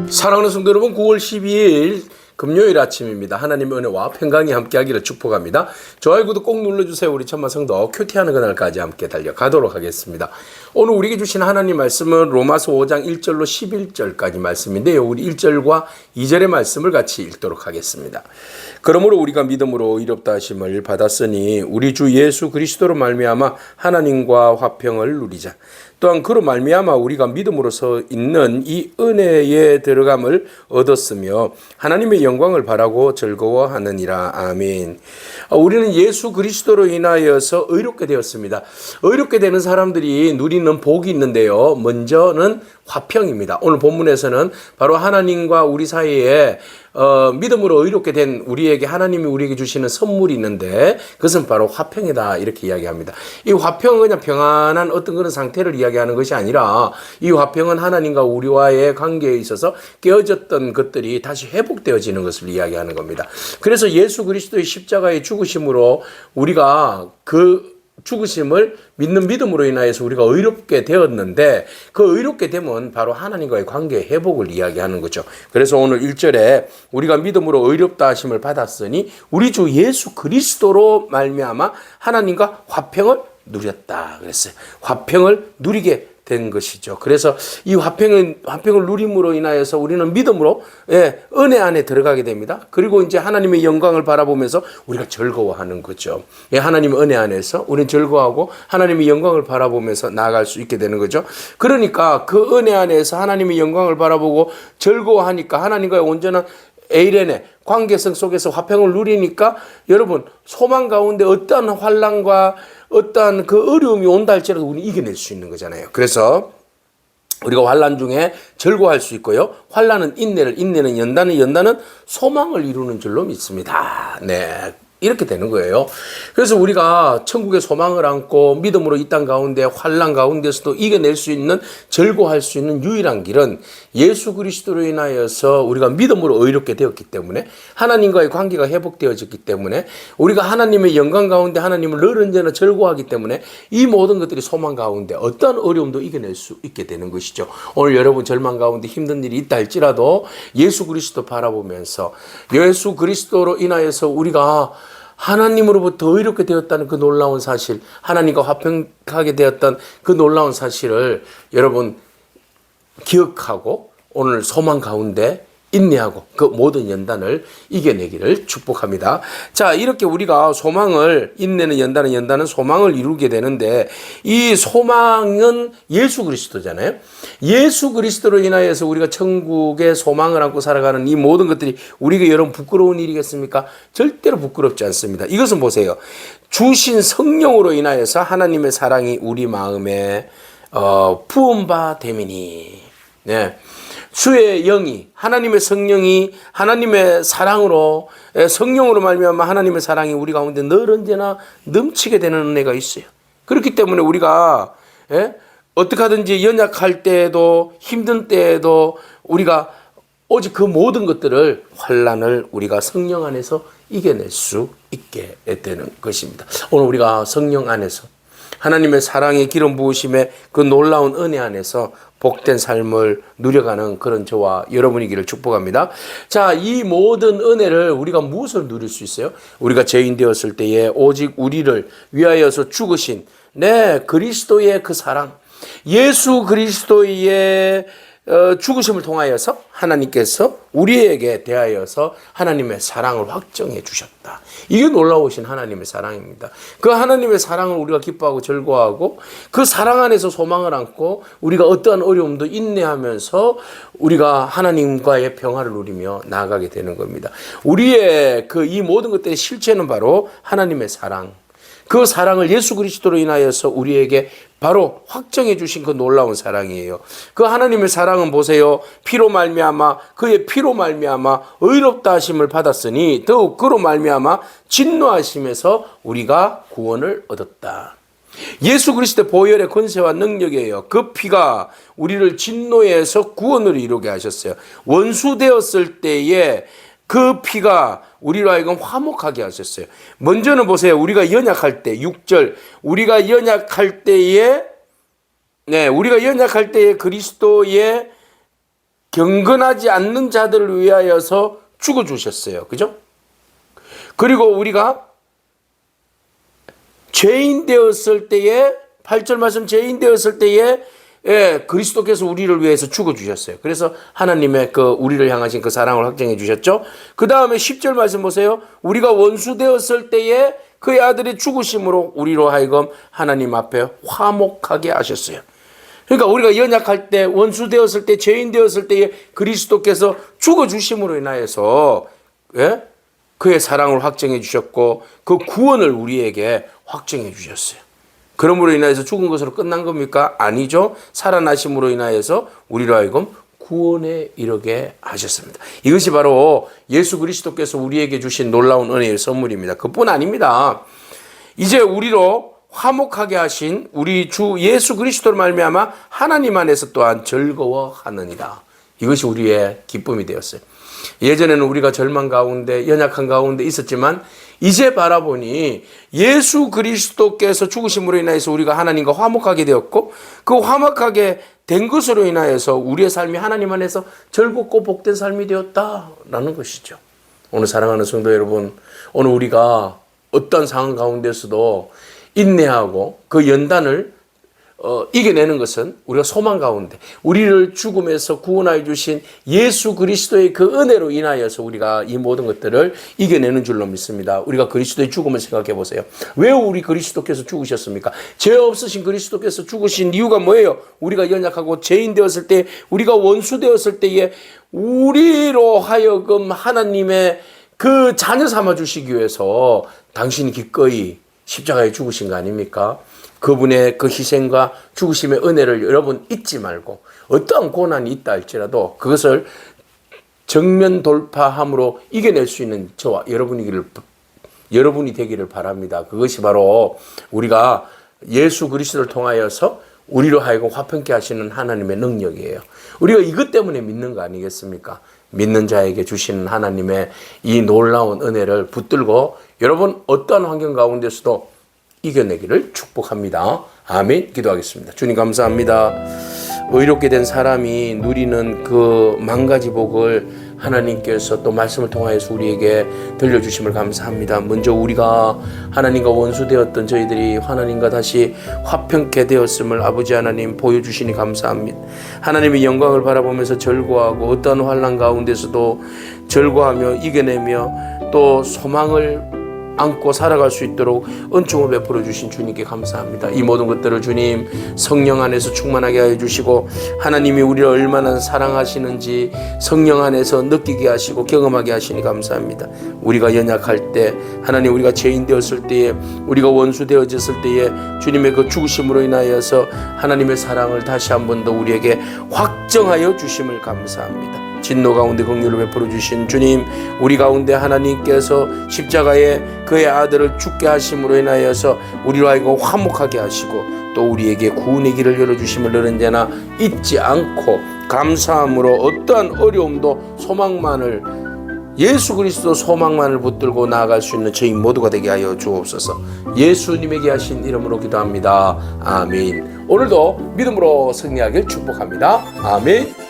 사랑하는 성도 여러분, 9월 12일 금요일 아침입니다. 하나님의 은혜와 평강이 함께하기를 축복합니다. 좋아요, 구독 꼭 눌러주세요. 우리 천만 성도 큐티하는 그날까지 함께 달려가도록 하겠습니다. 오늘 우리에게 주신 하나님 말씀은 로마서 5장 1절로 11절까지 말씀인데요. 우리 1절과 2절의 말씀을 같이 읽도록 하겠습니다. 그러므로 우리가 믿음으로 의롭다 하심을 받았으니 우리 주 예수 그리스도로 말미암아 하나님과 화평을 누리자. 또한 그로 말미암아 우리가 믿음으로서 있는 이 은혜에 들어감을 얻었으며 하나님의 영광을 바라고 즐거워하느니라. 아멘. 우리는 예수 그리스도로 인하여서 의롭게 되었습니다. 의롭게 되는 사람들이 누리는 복이 있는데요. 먼저는 화평입니다. 오늘 본문에서는 바로 하나님과 우리 사이에 믿음으로 의롭게 된 우리에게 하나님이 우리에게 주시는 선물이 있는데 그것은 바로 화평이다 이렇게 이야기합니다. 이 화평은 그냥 평안한 어떤 그런 상태를 이야기하는 것이 아니라 이 화평은 하나님과 우리와의 관계에 있어서 깨어졌던 것들이 다시 회복되어지는 것을 이야기하는 겁니다. 그래서 예수 그리스도의 십자가의 죽으심으로 우리가 그 죽으심을 믿는 믿음으로 인하여서 우리가 의롭게 되었는데 그 의롭게 되면 바로 하나님과의 관계의 회복을 이야기하는 거죠. 그래서 오늘 1절에 우리가 믿음으로 의롭다 하심을 받았으니 우리 주 예수 그리스도로 말미암아 하나님과 화평을 누렸다 그랬어요. 화평을 누리게 된 것이죠. 그래서 이 화평을 누림으로 인하여서 우리는 믿음으로 은혜 안에 들어가게 됩니다. 그리고 이제 하나님의 영광을 바라보면서 우리가 즐거워하는 거죠. 하나님의 은혜 안에서 우리는 즐거워하고 하나님의 영광을 바라보면서 나아갈 수 있게 되는 거죠. 그러니까 그 은혜 안에서 하나님의 영광을 바라보고 즐거워하니까 하나님과의 온전한 에이레네 관계성 속에서 화평을 누리니까 여러분 소망 가운데 어떠한 환난과 어떠한 그 어려움이 온다 할지라도 우리는 이겨낼 수 있는 거잖아요. 그래서 우리가 환난 중에 즐거워할 수 있고요. 환난은 인내를, 인내는 연단은, 연단은 소망을 이루는 줄로 믿습니다. 네. 이렇게 되는 거예요. 그래서 우리가 천국의 소망을 안고 믿음으로 이 땅 가운데 환난 가운데서도 이겨낼 수 있는 즐거워할 수 있는 유일한 길은 예수 그리스도로 인하여서 우리가 믿음으로 의롭게 되었기 때문에 하나님과의 관계가 회복되어졌기 때문에 우리가 하나님의 영광 가운데 하나님을 늘 언제나 즐거워하기 때문에 이 모든 것들이 소망 가운데 어떤 어려움도 이겨낼 수 있게 되는 것이죠. 오늘 여러분 절망 가운데 힘든 일이 있다 할지라도 예수 그리스도 바라보면서 예수 그리스도로 인하여서 우리가 하나님으로부터 의롭게 되었다는 그 놀라운 사실, 하나님과 화평하게 되었던 그 놀라운 사실을 여러분 기억하고 오늘 소망 가운데 인내하고 그 모든 연단을 이겨내기를 축복합니다. 자, 이렇게 우리가 소망을 인내는 연단은 소망을 이루게 되는데 이 소망은 예수 그리스도잖아요. 예수 그리스도로 인하여서 우리가 천국의 소망을 안고 살아가는 이 모든 것들이 우리에게 여러분 부끄러운 일이겠습니까? 절대로 부끄럽지 않습니다. 이것은 보세요. 주신 성령으로 인하여서 하나님의 사랑이 우리 마음에 부음바 되미니. 네. 주의 영이 하나님의 성령이 하나님의 사랑으로 성령으로 말미암아 하나님의 사랑이 우리 가운데 늘 언제나 넘치게 되는 은혜가 있어요. 그렇기 때문에 우리가 어떻게 하든지 연약할 때에도 힘든 때에도 우리가 오직 그 모든 것들을 환난을 우리가 성령 안에서 이겨낼 수 있게 되는 것입니다. 오늘 우리가 성령 안에서 하나님의 사랑의 기름 부으심의 그 놀라운 은혜 안에서 복된 삶을 누려가는 그런 저와 여러분이기를 축복합니다. 자, 이 모든 은혜를 우리가 무엇을 누릴 수 있어요? 우리가 죄인 되었을 때에 오직 우리를 위하여서 죽으신 그리스도의 그 사랑, 예수 그리스도의 죽으심을 통하여서 하나님께서 우리에게 대하여서 하나님의 사랑을 확정해 주셨다. 이게 놀라우신 하나님의 사랑입니다. 그 하나님의 사랑을 우리가 기뻐하고 즐거워하고 그 사랑 안에서 소망을 안고 우리가 어떠한 어려움도 인내하면서 우리가 하나님과의 평화를 누리며 나아가게 되는 겁니다. 우리의 이 모든 것들의 실체는 바로 하나님의 사랑. 그 사랑을 예수 그리스도로 인하여서 우리에게 바로 확정해 주신 그 놀라운 사랑이에요. 그 하나님의 사랑은 보세요. 피로 말미암아 그의 피로 말미암아 의롭다 하심을 받았으니 더욱 그로 말미암아 진노하심에서 우리가 구원을 얻었다. 예수 그리스도의 보혈의 권세와 능력이에요. 그 피가 우리를 진노에서 구원을 이루게 하셨어요. 원수 되었을 때에 그 피가 우리로 하여금 화목하게 하셨어요. 먼저는 보세요. 우리가 연약할 때 6절 우리가 연약할 때에 그리스도의 경건하지 않는 자들을 위하여서 죽어주셨어요. 그죠? 그리고 우리가 죄인 되었을 때에 8절 말씀 죄인 되었을 때에 그리스도께서 우리를 위해서 죽어주셨어요. 그래서 하나님의 그 우리를 향하신 그 사랑을 확증해 주셨죠. 그 다음에 10절 말씀 보세요. 우리가 원수 되었을 때에 그의 아들의 죽으심으로 우리로 하여금 하나님 앞에 화목하게 하셨어요. 그러니까 우리가 연약할 때, 원수 되었을 때, 죄인 되었을 때에 그리스도께서 죽어주심으로 인하여서 그의 사랑을 확증해 주셨고 그 구원을 우리에게 확증해 주셨어요. 그러므로 인하여서 죽은 것으로 끝난 겁니까? 아니죠. 살아나심으로 인하여서 우리로 하여금 구원에 이르게 하셨습니다. 이것이 바로 예수 그리스도께서 우리에게 주신 놀라운 은혜의 선물입니다. 그뿐 아닙니다. 이제 우리로 화목하게 하신 우리 주 예수 그리스도로 말미암아 하나님 안에서 또한 즐거워하느니라. 이것이 우리의 기쁨이 되었어요. 예전에는 우리가 절망 가운데 연약한 가운데 있었지만 이제 바라보니 예수 그리스도께서 죽으심으로 인하여서 우리가 하나님과 화목하게 되었고 그 화목하게 된 것으로 인하여서 우리의 삶이 하나님 안에서 즐겁고 복된 삶이 되었다라는 것이죠. 오늘 사랑하는 성도 여러분, 오늘 우리가 어떤 상황 가운데서도 인내하고 그 연단을 이겨내는 것은 우리가 소망 가운데 우리를 죽음에서 구원하여 주신 예수 그리스도의 그 은혜로 인하여서 우리가 이 모든 것들을 이겨내는 줄로 믿습니다. 우리가 그리스도의 죽음을 생각해 보세요. 왜 우리 그리스도께서 죽으셨습니까? 죄 없으신 그리스도께서 죽으신 이유가 뭐예요? 우리가 연약하고 죄인 되었을 때, 우리가 원수 되었을 때에 우리로 하여금 하나님의 그 자녀 삼아 주시기 위해서 당신이 기꺼이 십자가에 죽으신 거 아닙니까? 그분의 그 희생과 죽으심의 은혜를 여러분 잊지 말고 어떠한 고난이 있다 할지라도 그것을 정면 돌파함으로 이겨낼 수 있는 저와 여러분이 되기를 바랍니다. 그것이 바로 우리가 예수 그리스도를 통하여서 우리로 하여금 화평케 하시는 하나님의 능력이에요. 우리가 이것 때문에 믿는 거 아니겠습니까? 믿는 자에게 주시는 하나님의 이 놀라운 은혜를 붙들고 여러분 어떠한 환경 가운데서도 이겨내기를 축복합니다. 아멘. 기도하겠습니다. 주님 감사합니다. 의롭게 된 사람이 누리는 그 만가지 복을 하나님께서 또 말씀을 통하여서 우리에게 들려주심을 감사합니다. 먼저 우리가 하나님과 원수되었던 저희들이 하나님과 다시 화평케 되었음을 아버지 하나님 보여주시니 감사합니다. 하나님의 영광을 바라보면서 절구하고 어떠한 환난 가운데서도 절구하며 이겨내며 또 소망을 안고 살아갈 수 있도록 은총을 베풀어 주신 주님께 감사합니다. 이 모든 것들을 주님 성령 안에서 충만하게 하여 주시고 하나님이 우리를 얼마나 사랑하시는지 성령 안에서 느끼게 하시고 경험하게 하시니 감사합니다. 우리가 연약할 때 하나님 우리가 죄인 되었을 때에 우리가 원수 되어졌을 때에 주님의 그 죽으심으로 인하여서 하나님의 사랑을 다시 한 번 더 우리에게 확정하여 주심을 감사합니다. 진노 가운데 긍휼을 베풀어 주신 주님, 우리 가운데 하나님께서 십자가에 그의 아들을 죽게 하심으로 인하여서 우리로 하여금 화목하게 하시고 또 우리에게 구원의 길을 열어주심을 언제나 잊지 않고 감사함으로 어떠한 어려움도 소망만을 예수 그리스도 소망만을 붙들고 나아갈 수 있는 저희 모두가 되게 하여 주옵소서. 예수님에게 하신 이름으로 기도합니다. 아멘. 오늘도 믿음으로 승리하길 축복합니다. 아멘.